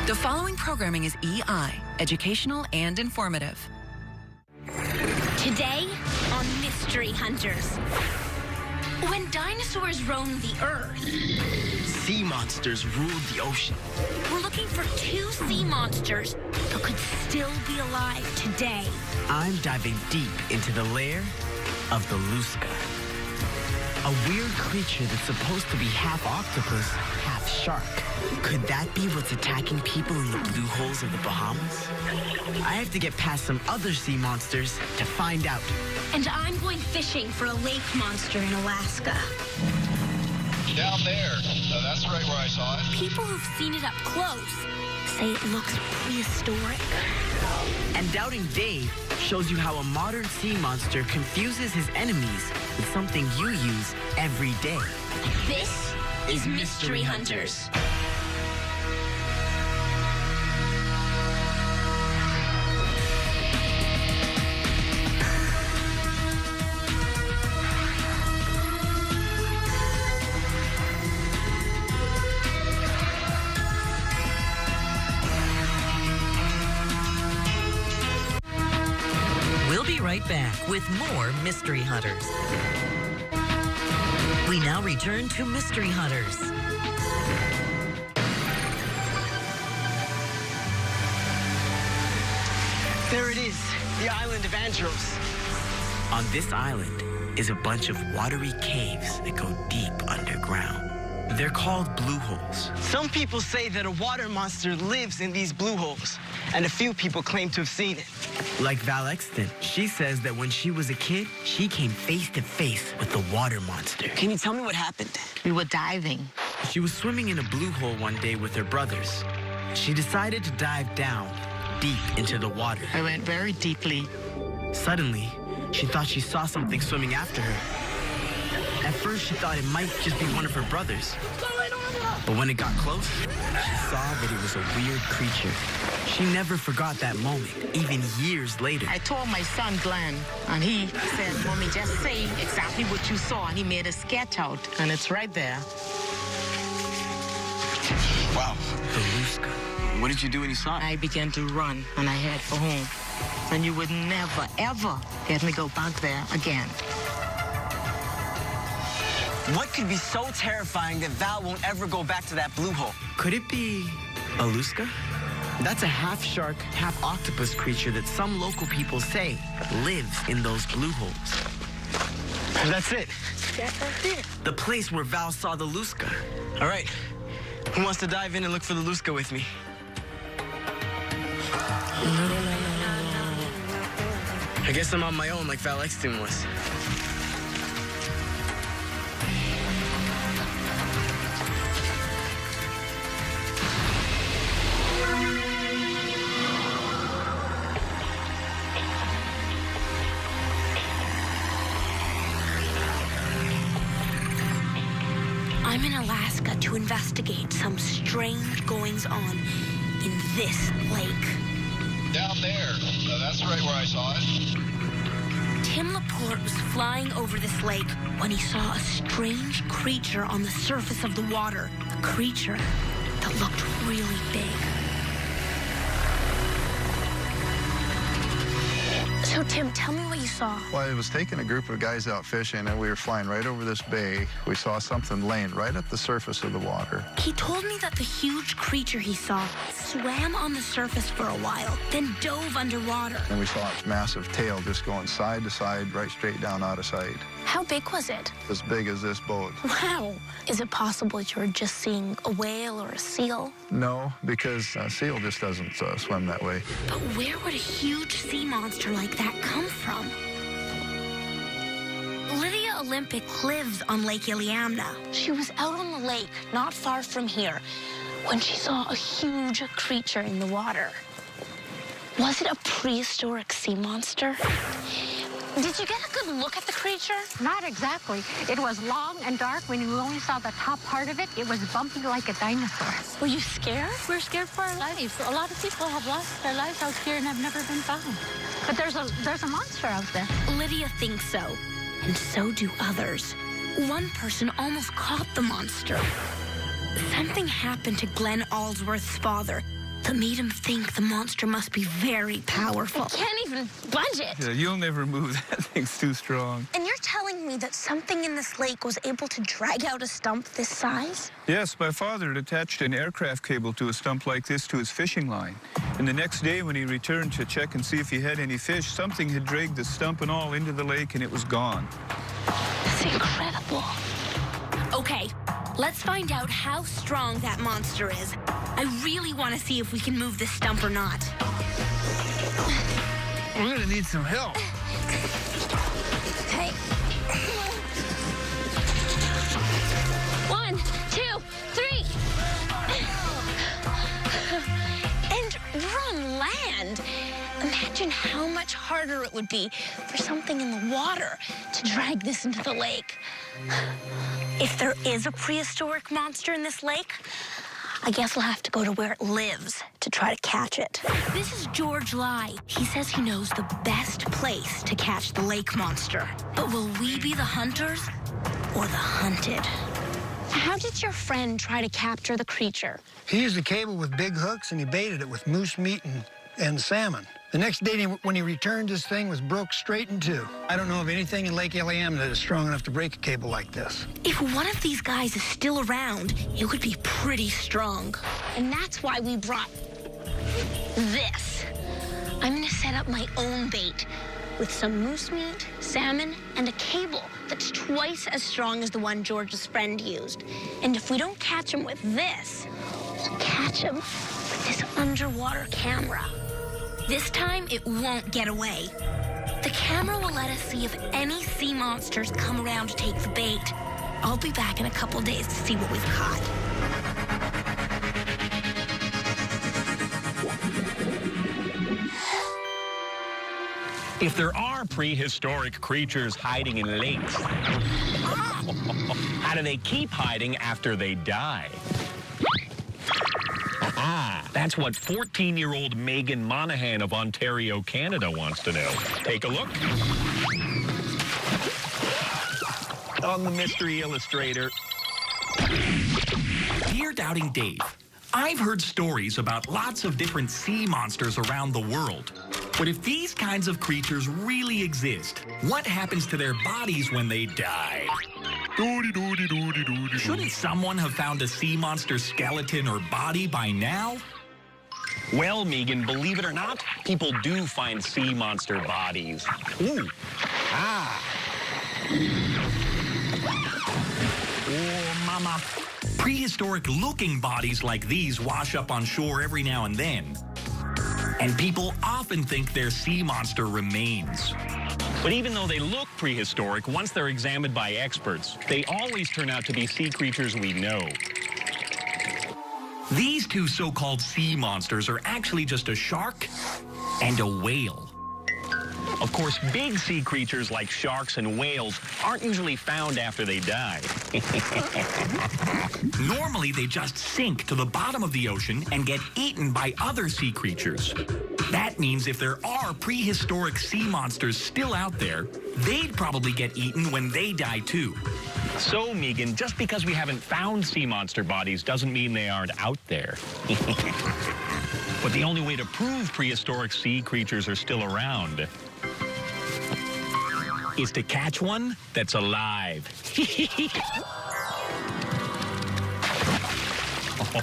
The following programming is EI, educational and informative. Today on Mystery Hunters. When dinosaurs roamed the earth, sea monsters ruled the ocean. we're looking for two sea monsters that could still be alive today. I'm diving deep into the lair of the Lusca. A weird creature that's supposed to be half octopus, half shark. Could that be what's attacking people in the blue holes of the Bahamas? I have to get past some other sea monsters to find out. And I'm going fishing for a lake monster in Alaska. Down there. That's right where I saw it. People who've seen it up close say it looks prehistoric. And Doubting Dave shows you how a modern sea monster confuses his enemies with something you use every day. This is Mystery Hunters. We'll be right back with more Mystery Hunters. We now return to Mystery Hunters. There it is, the island of Andros. On this island is a bunch of watery caves that go deep underground. They're called blue holes. Some people say that a water monster lives in these blue holes, and a few people claim to have seen it. Like Val Exton. She says that when she was a kid, she came face to face with the water monster. Can you tell me what happened? We were diving. She was swimming in a blue hole one day with her brothers. She decided to dive down, deep into the water. I went very deeply. Suddenly, she thought she saw something swimming after her. At first, she thought it might just be one of her brothers. But when it got close, she saw that it was a weird creature. She never forgot that moment, even years later. I told my son, Glenn, and he said, Mommy, just say exactly what you saw. And he made a sketch out, and it's right there. Wow. The Lusca. What did you do when you saw it? I began to run, and I head for home. And you would never, ever get me go back there again. What could be so terrifying that Val won't ever go back to that blue hole? Could it be a Lusca? That's a half shark, half octopus creature that some local people say lives in those blue holes. That's it. That's it. The place where Val saw the Lusca. All right. Who wants to dive in and look for the Lusca with me? I guess I'm on my own like Val Exton was. I'm in Alaska to investigate some strange goings-on in this lake. Down there. That's right where I saw it. Tim Laporte was flying over this lake when he saw a strange creature on the surface of the water. A creature that looked really big. So, Tim, tell me what you saw. Well, I was taking a group of guys out fishing, and we were flying right over this bay. We saw something laying right at the surface of the water. He told me that the huge creature he saw swam on the surface for a while, then dove underwater. And we saw its massive tail just going side to side, right straight down out of sight. How big was it? As big as this boat. Wow. Is it possible that you're just seeing a whale or a seal? No, because a seal just doesn't swim that way. But where would a huge sea monster like that come from? Lydia Olympic lives on Lake Iliamna. She was out on the lake, not far from here, when she saw a huge creature in the water. Was it a prehistoric sea monster? Did you get a good look at the creature? Not exactly. It was long and dark. When you only saw the top part of it, it was bumpy like a dinosaur. Were you scared? We're scared for our lives. A lot of people have lost their lives out here and have never been found. But there's a monster out there. Lydia thinks so, and so do others. One person almost caught the monster. Something happened to Glenn Allsworth's father that made him think the monster must be very powerful. I can't even budge it. Yeah, you'll never move. That thing's too strong. And you're telling me that something in this lake was able to drag out a stump this size? Yes, my father had attached an aircraft cable to a stump like this to his fishing line. And the next day when he returned to check and see if he had any fish, something had dragged the stump and all into the lake and it was gone. That's incredible. Okay, let's find out how strong that monster is. I really want to see if we can move this stump or not. We're gonna need some help. Okay. 1, 2, 3. And we're on land. Imagine how much harder it would be for something in the water to drag this into the lake. If there is a prehistoric monster in this lake, I guess we'll have to go to where it lives to try to catch it. This is George Lai. He says he knows the best place to catch the lake monster. But will we be the hunters or the hunted? How did your friend try to capture the creature? He used a cable with big hooks, and he baited it with moose meat and salmon. The next day when he returned, this thing was broke straight in two. I don't know of anything in Lake Iliamna that is strong enough to break a cable like this. If one of these guys is still around, it would be pretty strong. And that's why we brought this. I'm gonna set up my own bait with some moose meat, salmon, and a cable that's twice as strong as the one George's friend used. And if we don't catch him with this, we'll catch him with this underwater camera. This time, it won't get away. The camera will let us see if any sea monsters come around to take the bait. I'll be back in a couple days to see what we've caught. If there are prehistoric creatures hiding in lakes, how do they keep hiding after they die? That's what 14-year-old Megan Monahan of Ontario, Canada wants to know. Take a look. On the Mystery Illustrator. Dear Doubting Dave, I've heard stories about lots of different sea monsters around the world. But if these kinds of creatures really exist, what happens to their bodies when they die? Shouldn't someone have found a sea monster skeleton or body by now? Well, Megan, believe it or not, people do find sea monster bodies. Ooh. Oh, mama. Prehistoric-looking bodies like these wash up on shore every now and then. And people often think they're sea monster remains. But even though they look prehistoric, once they're examined by experts, they always turn out to be sea creatures we know. These two so-called sea monsters are actually just a shark and a whale. Of course, big sea creatures like sharks and whales aren't usually found after they die. Normally, they just sink to the bottom of the ocean and get eaten by other sea creatures. That means if there are prehistoric sea monsters still out there, they'd probably get eaten when they die too. So, Megan, just because we haven't found sea monster bodies doesn't mean they aren't out there. But the only way to prove prehistoric sea creatures are still around is to catch one that's alive.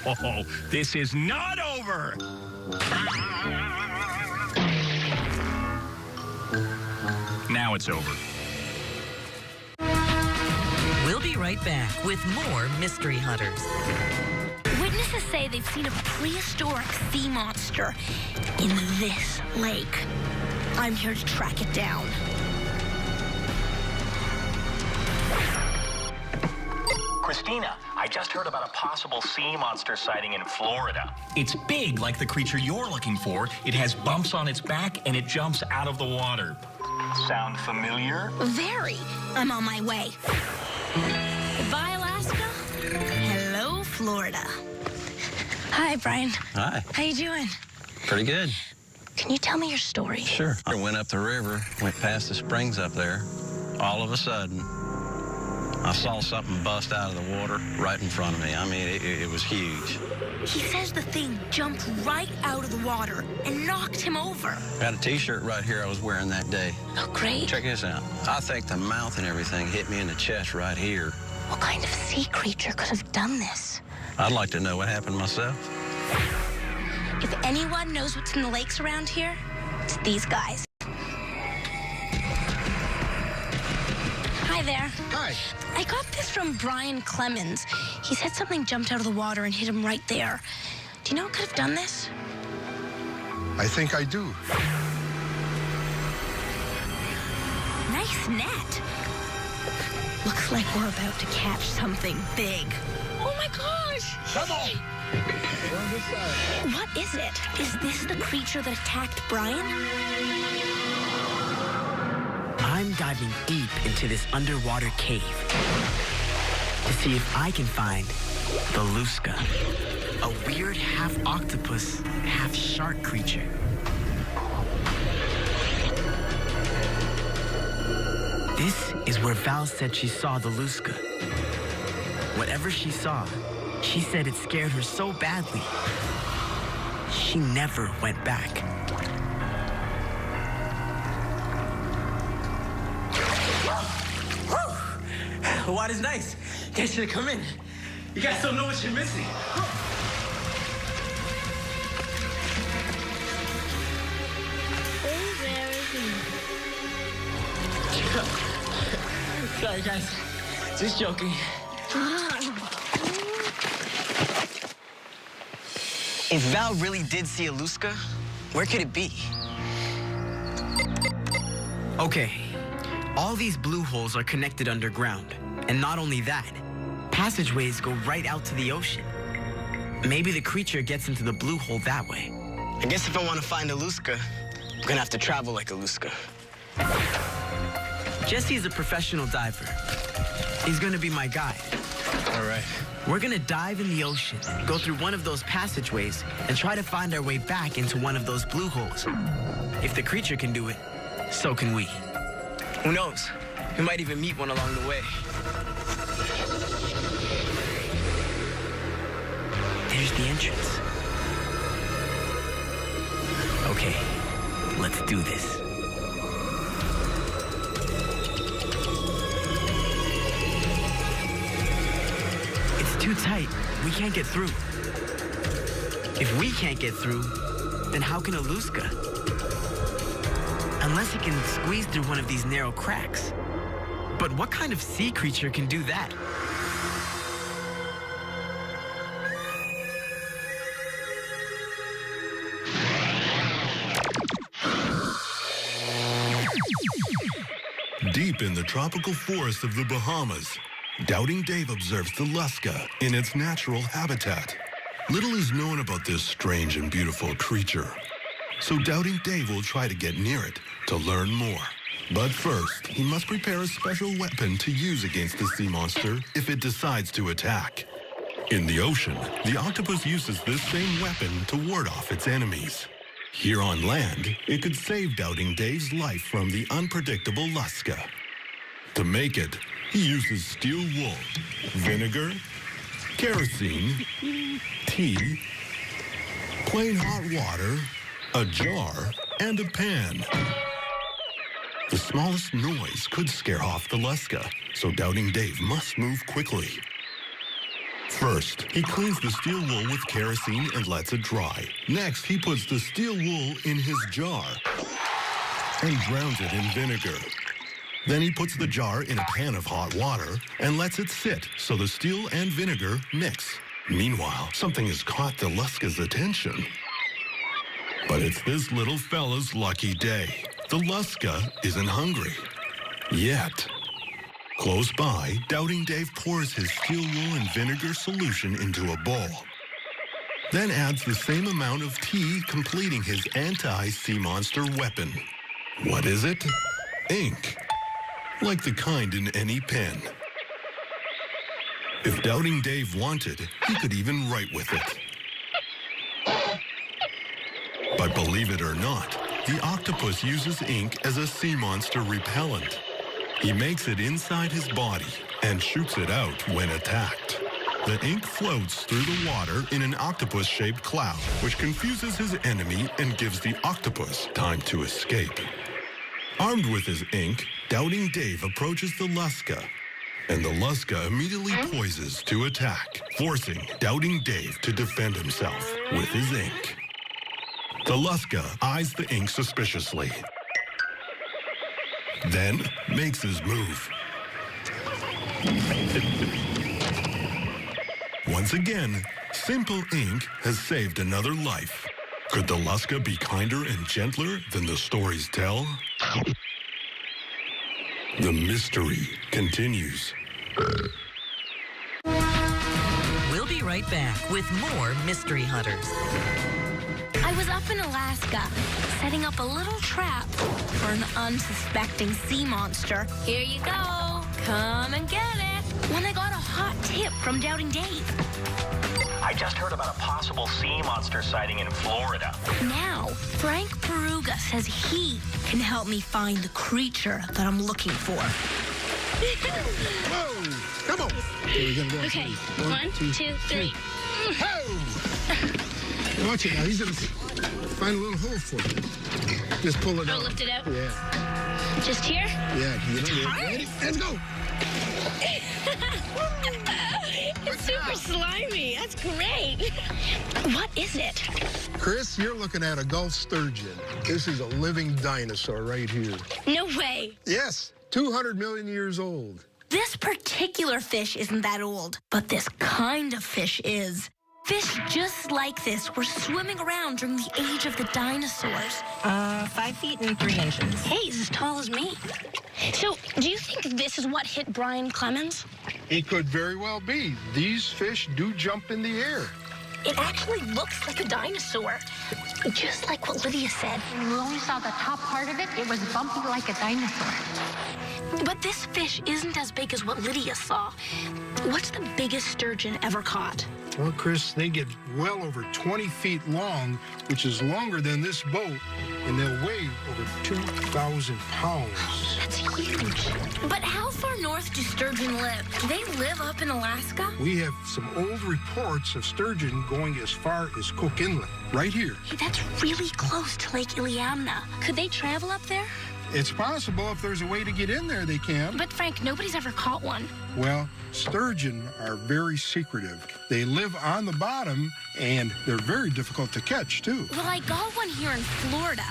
Oh, this is not over. Now it's over. We'll be right back with more Mystery Hunters. Witnesses say they've seen a prehistoric sea monster in this lake. I'm here to track it down. Christina, I just heard about a possible sea monster sighting in Florida. It's big like the creature you're looking for. It has bumps on its back and it jumps out of the water. Sound familiar? Very. I'm on my way. Goodbye, Alaska. Hello, Florida. Hi, Brian. Hi. How you doing? Pretty good. Can you tell me your story? Sure. I went up the river, went past the springs up there. All of a sudden, I saw something bust out of the water right in front of me. I mean, it was huge. He says the thing jumped right out of the water and knocked him over. Got a T-shirt right here I was wearing that day. Oh, great. Check this out. I think the mouth and everything hit me in the chest right here. What kind of sea creature could have done this? I'd like to know what happened myself. If anyone knows what's in the lakes around here, it's these guys. Hi there. Hi. I got this from Brian Clemens. He said something jumped out of the water and hit him right there. Do you know what could have done this? I think I do. Nice net. Looks like we're about to catch something big. Oh my gosh! Come on! We're on this side. What is it? Is this the creature that attacked Brian? I'm diving deep into this underwater cave to see if I can find the Lusca, a weird half octopus, half shark creature. This is where Val said she saw the Lusca. Whatever she saw, she said it scared her so badly, she never went back. The water's nice. Get you to come in. You guys don't know what you're missing. Sorry, guys. Just joking. If Val really did see a Lusca, where could it be? Okay, all these blue holes are connected underground. And not only that, passageways go right out to the ocean. Maybe the creature gets into the blue hole that way. I guess if I want to find a Lusca, I'm gonna have to travel like a Lusca. Jesse's a professional diver. He's gonna be my guide. All right. We're gonna dive in the ocean, go through one of those passageways, and try to find our way back into one of those blue holes. If the creature can do it, so can we. Who knows? We might even meet one along the way. There's the entrance. Okay, let's do this. It's too tight. We can't get through. If we can't get through, then how can a Lusca? Unless it can squeeze through one of these narrow cracks. But what kind of sea creature can do that? Deep in the tropical forest of the Bahamas, Doubting Dave observes the Lusca in its natural habitat. Little is known about this strange and beautiful creature, so Doubting Dave will try to get near it to learn more. But first, he must prepare a special weapon to use against the sea monster if it decides to attack. In the ocean, the octopus uses this same weapon to ward off its enemies. Here on land, it could save Doubting Dave's life from the unpredictable Lusca. To make it, he uses steel wool, vinegar, kerosene, tea, plain hot water, a jar, and a pan. The smallest noise could scare off the Lusca, so Doubting Dave must move quickly. First, he cleans the steel wool with kerosene and lets it dry. Next, he puts the steel wool in his jar and drowns it in vinegar. Then he puts the jar in a pan of hot water and lets it sit so the steel and vinegar mix. Meanwhile, something has caught the Lusca's attention. But it's this little fella's lucky day. The Lusca isn't hungry. Yet. Close by, Doubting Dave pours his steel wool and vinegar solution into a bowl. Then adds the same amount of tea, completing his anti-sea monster weapon. What is it? Ink. Like the kind in any pen. If Doubting Dave wanted, he could even write with it. But believe it or not, the octopus uses ink as a sea monster repellent. He makes it inside his body and shoots it out when attacked. The ink floats through the water in an octopus-shaped cloud, which confuses his enemy and gives the octopus time to escape. Armed with his ink, Doubting Dave approaches the Lusca, and the Lusca immediately poises to attack, forcing Doubting Dave to defend himself with his ink. The Lusca eyes the ink suspiciously, then makes his move. Once again, simple ink has saved another life. Could the Lusca be kinder and gentler than the stories tell? The mystery continues. We'll be right back with more Mystery Hunters. I was up in Alaska, setting up a little trap for an unsuspecting sea monster. Here you go. Come and get it. When I got a hot tip from Doubting Dave. I just heard about a possible sea monster sighting in Florida. Now, Frank Peruga says he can help me find the creature that I'm looking for. Whoa! Come on! Okay, we're gonna go. Okay, one, two, three. Ho! Watch it now. He's gonna find a little hole for you. Just pull it out. Oh, lift it out? Yeah. Just here? Yeah. Can you get on there? Ready? Let's go! It's super slimy. That's great. What is it? Chris, you're looking at a Gulf sturgeon. This is a living dinosaur right here. No way. Yes, 200 million years old. This particular fish isn't that old, but this kind of fish is. Fish just like this were swimming around during the age of the dinosaurs. 5 feet and 3 inches. Hey, he's as tall as me. So, do you think this is what hit Brian Clemens? It could very well be. These fish do jump in the air. It actually looks like a dinosaur, just like what Lydia said. We only saw the top part of it. It was bumpy like a dinosaur. But this fish isn't as big as what Lydia saw. What's the biggest sturgeon ever caught? Well, Chris, they get well over 20 feet long, which is longer than this boat, and they'll weigh over 2,000 pounds. That's huge. But how far north do sturgeon live? Do they live up in Alaska? We have some old reports of sturgeon going as far as Cook Inlet, right here. Hey, that's really close to Lake Iliamna. Could they travel up there? It's possible. If there's a way to get in there, they can. But Frank, nobody's ever caught one. Well, sturgeon are very secretive. They live on the bottom, and they're very difficult to catch, too. Well, I got one here in Florida.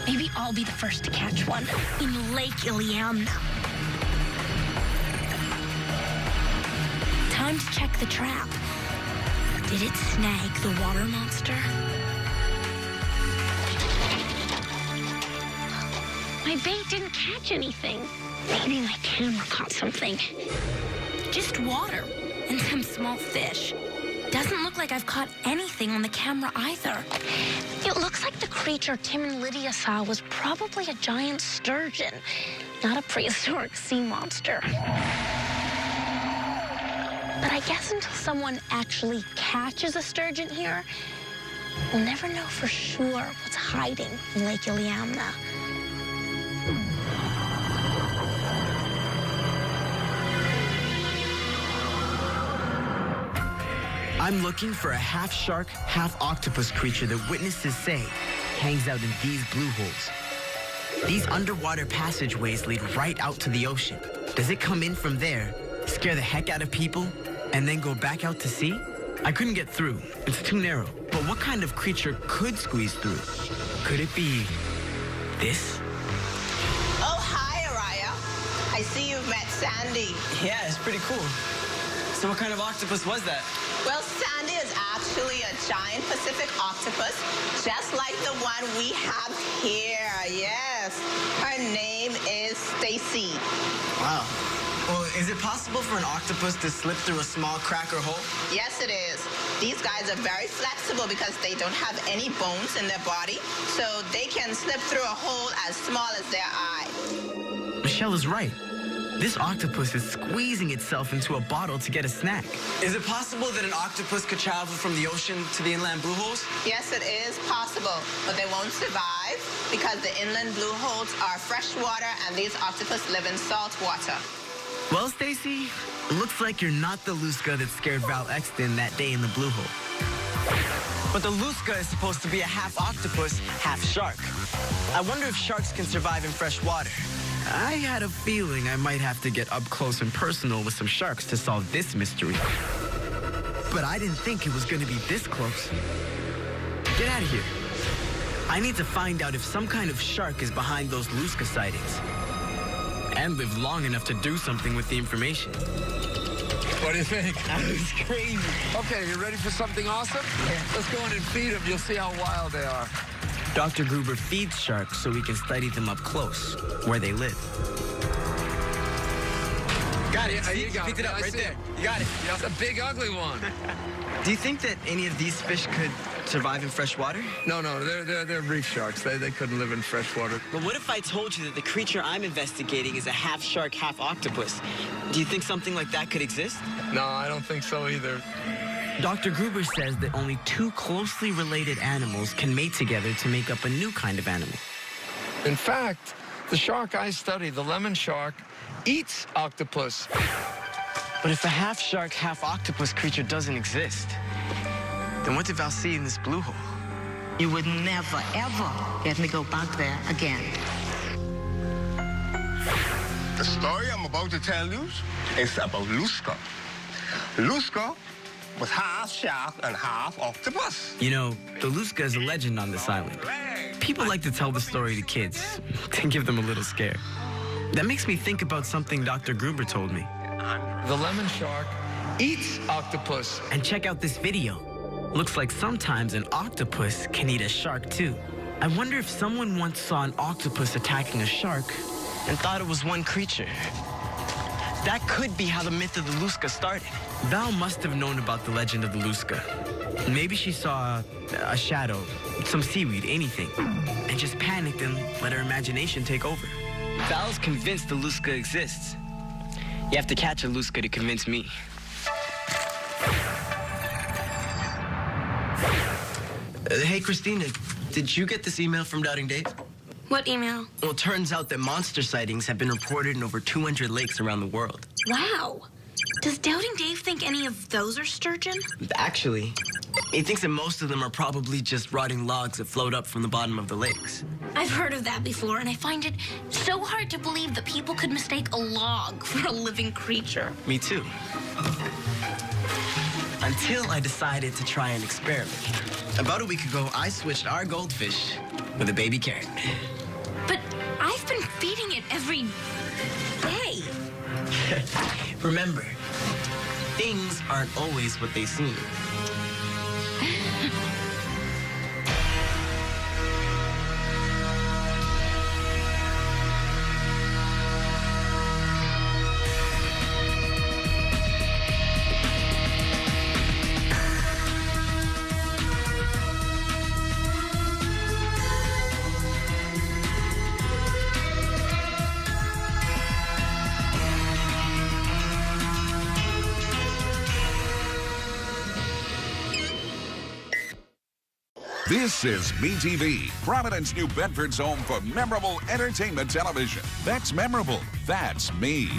Maybe I'll be the first to catch one in Lake Iliamna. Time to check the trap. Did it snag the water monster? My bait didn't catch anything. Maybe my camera caught something. Just water and some small fish. Doesn't look like I've caught anything on the camera either. It looks like the creature Tim and Lydia saw was probably a giant sturgeon, not a prehistoric sea monster. But I guess until someone actually catches a sturgeon here, we'll never know for sure what's hiding in Lake Iliamna. I'm looking for a half shark, half octopus creature that witnesses say hangs out in these blue holes. These underwater passageways lead right out to the ocean. Does it come in from there, scare the heck out of people, and then go back out to sea? I couldn't get through. It's too narrow. But what kind of creature could squeeze through? Could it be this? Oh, hi, Araya. I see you've met Sandy. Yeah, it's pretty cool. So what kind of octopus was that? Well, Sandy is actually a giant Pacific octopus, just like the one we have here. Yes. Her name is Stacy. Wow. Well, is it possible for an octopus to slip through a small crack or hole? Yes, it is. These guys are very flexible because they don't have any bones in their body, so they can slip through a hole as small as their eye. Michelle is right. This octopus is squeezing itself into a bottle to get a snack. Is it possible that an octopus could travel from the ocean to the inland blue holes? Yes, it is possible, but they won't survive because the inland blue holes are fresh water and these octopus live in salt water. Well, Stacy, it looks like you're not the Lusca that scared Val Exton that day in the blue hole. But the Lusca is supposed to be a half octopus, half shark. I wonder if sharks can survive in fresh water. I had a feeling I might have to get up close and personal with some sharks to solve this mystery. But I didn't think it was going to be this close. Get out of here. I need to find out if some kind of shark is behind those Lusca sightings. And live long enough to do something with the information. What do you think? That was crazy. Okay, you ready for something awesome? Yeah. Let's go in and feed them. You'll see how wild they are. Dr. Gruber feeds sharks so we can study them up close, where they live. Got it. You got Picked it up right there. You got it. That's a big, ugly one. Do you think that any of these fish could survive in fresh water? No, they're reef sharks. They couldn't live in fresh water. But what if I told you that the creature I'm investigating is a half shark, half octopus? Do you think something like that could exist? No, I don't think so either. Dr. Gruber says that only two closely related animals can mate together to make up a new kind of animal. In fact, the shark I study, the lemon shark, eats octopus. But if a half shark, half octopus creature doesn't exist, then what did Val see in this blue hole? You would never, ever get me go back there again. The story I'm about to tell you is about Lusca. Lusca was half shark and half octopus. You know, the Lusca is a legend on this island. People like to tell the story to kids to give them a little scare. That makes me think about something Dr. Gruber told me. The lemon shark eats octopus. And check out this video. Looks like sometimes an octopus can eat a shark too. I wonder if someone once saw an octopus attacking a shark and thought it was one creature. That could be how the myth of the Lusca started. Val must have known about the legend of the Lusca. Maybe she saw a shadow, some seaweed, anything, and just panicked and let her imagination take over. Val's convinced the Lusca exists. You have to catch a Lusca to convince me. Hey, Christina, did you get this email from Doubting Dave? What email? Well, it turns out that monster sightings have been reported in over 200 lakes around the world. Wow. Does Doubting Dave think any of those are sturgeon? Actually, he thinks that most of them are probably just rotting logs that float up from the bottom of the lakes. I've heard of that before, and I find it so hard to believe that people could mistake a log for a living creature. Me too. Until I decided to try an experiment. About a week ago, I switched our goldfish with a baby carrot. But I've been feeding it every day. Remember, things aren't always what they seem. This is MeTV, Providence, New Bedford's home for memorable entertainment television. That's memorable. That's me.